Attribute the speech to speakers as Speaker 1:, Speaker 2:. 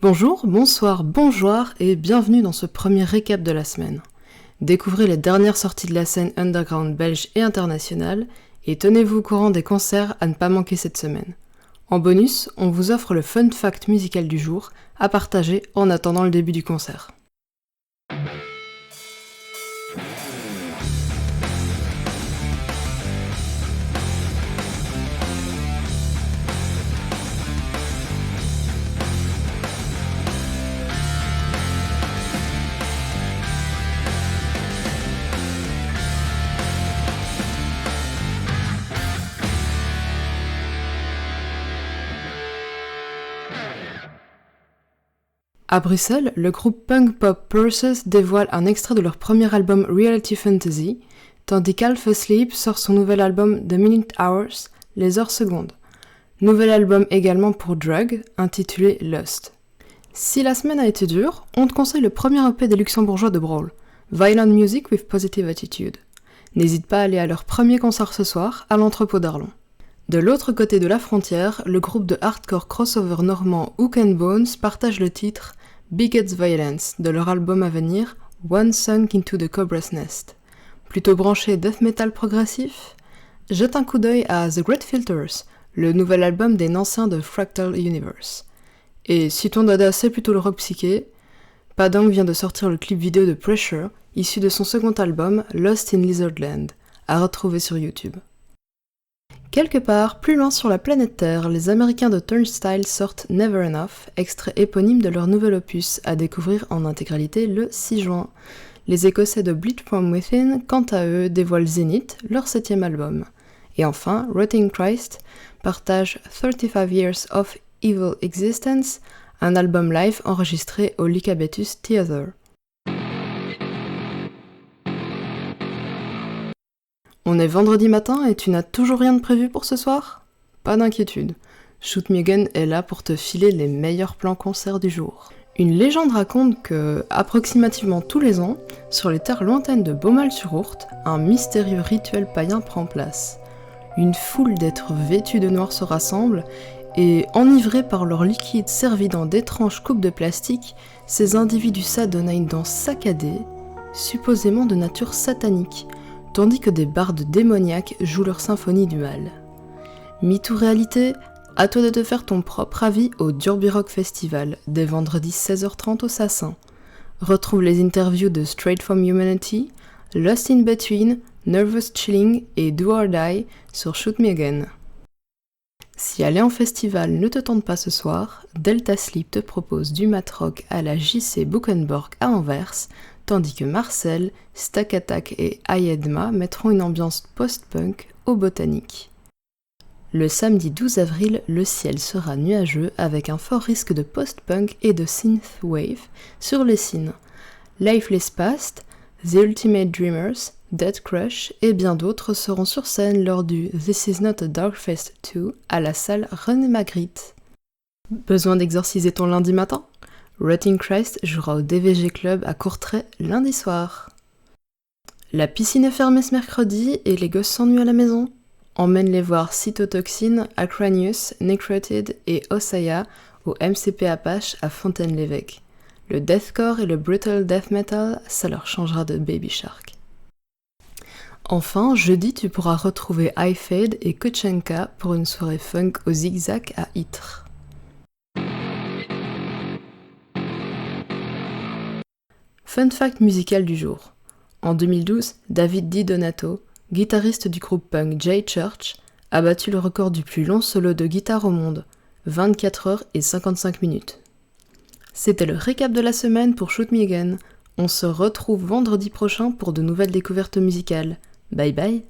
Speaker 1: Bonjour, bonsoir, bonjour et bienvenue dans ce premier récap de la semaine. Découvrez les dernières sorties de la scène underground belge et internationale et tenez-vous au courant des concerts à ne pas manquer cette semaine. En bonus, on vous offre le fun fact musical du jour à partager en attendant le début du concert. À Bruxelles, le groupe punk pop Purses dévoile un extrait de leur premier album Reality Fantasy, tandis qu'Alpha Sleep sort son nouvel album The Minute Hours, les heures secondes. Nouvel album également pour Drug, intitulé Lust. Si la semaine a été dure, on te conseille le premier EP des luxembourgeois de Brawl, Violent Music with Positive Attitude. N'hésite pas à aller à leur premier concert ce soir, à l'entrepôt d'Arlon. De l'autre côté de la frontière, le groupe de hardcore crossover normand Hook and Bones partage le titre Bigots Violence de leur album à venir One Sunk into the Cobra's Nest. Plutôt branché death metal progressif, jette un coup d'œil à The Great Filters, le nouvel album des Nancéens de Fractal Universe. Et si ton dada c'est plutôt le rock psyché, Padang vient de sortir le clip vidéo de Pressure, issu de son second album Lost in Lizardland, à retrouver sur YouTube. Quelque part, plus loin sur la planète Terre, les Américains de Turnstile sortent Never Enough, extrait éponyme de leur nouvel opus, à découvrir en intégralité le 6 juin. Les Écossais de Bleed From Within, quant à eux, dévoilent Zenith, leur 7e album. Et enfin, Rotting Christ partage 35 Years of Evil Existence, un album live enregistré au Lycabettus Theatre. On est vendredi matin et tu n'as toujours rien de prévu pour ce soir ? Pas d'inquiétude, Shoot Me Again est là pour te filer les meilleurs plans concerts du jour. Une légende raconte que, approximativement tous les ans, sur les terres lointaines de Beaumal-sur-Ourthe, un mystérieux rituel païen prend place. Une foule d'êtres vêtus de noir se rassemble et, enivrés par leur liquide servi dans d'étranges coupes de plastique, ces individus s'adonnent à une danse saccadée, supposément de nature satanique, tandis que des bardes démoniaques jouent leur symphonie du mal. MeToo Réalité, à toi de te faire ton propre avis au Derby Rock Festival, dès vendredi 16h30 au Sassin. Retrouve les interviews de Straight From Humanity, Lost in Between, Nervous Chilling et Do or Die sur Shoot Me Again. Si aller en festival ne te tente pas ce soir, Delta Sleep te propose du mat rock à la JC Boekenborg à Anvers, tandis que Marcel, Stack Attack et Ayedma mettront une ambiance post-punk au Botanique. Le samedi 12 avril, le ciel sera nuageux avec un fort risque de post-punk et de synthwave sur les scènes Lifeless Past, The Ultimate Dreamers, Dead Crush et bien d'autres seront sur scène lors du This Is Not a Darkfest 2 à la salle René Magritte. Besoin d'exorciser ton lundi matin ? Rotting Christ jouera au DVG Club à Courtrai lundi soir. La piscine est fermée ce mercredi et les gosses s'ennuient à la maison. Emmène-les voir Cytotoxin, Acranius, Necroted et Osaya au MCP Apache à Fontaine-l'Évêque. Le deathcore et le brutal death metal, ça leur changera de Baby Shark. Enfin, jeudi, tu pourras retrouver iFade et Kochenka pour une soirée funk au Zigzag à Ytre. Fun fact musical du jour. En 2012, David Di Donato, guitariste du groupe punk J-Church, a battu le record du plus long solo de guitare au monde, 24 heures et 55 minutes. C'était le récap de la semaine pour Shoot Me Again. On se retrouve vendredi prochain pour de nouvelles découvertes musicales. Bye bye.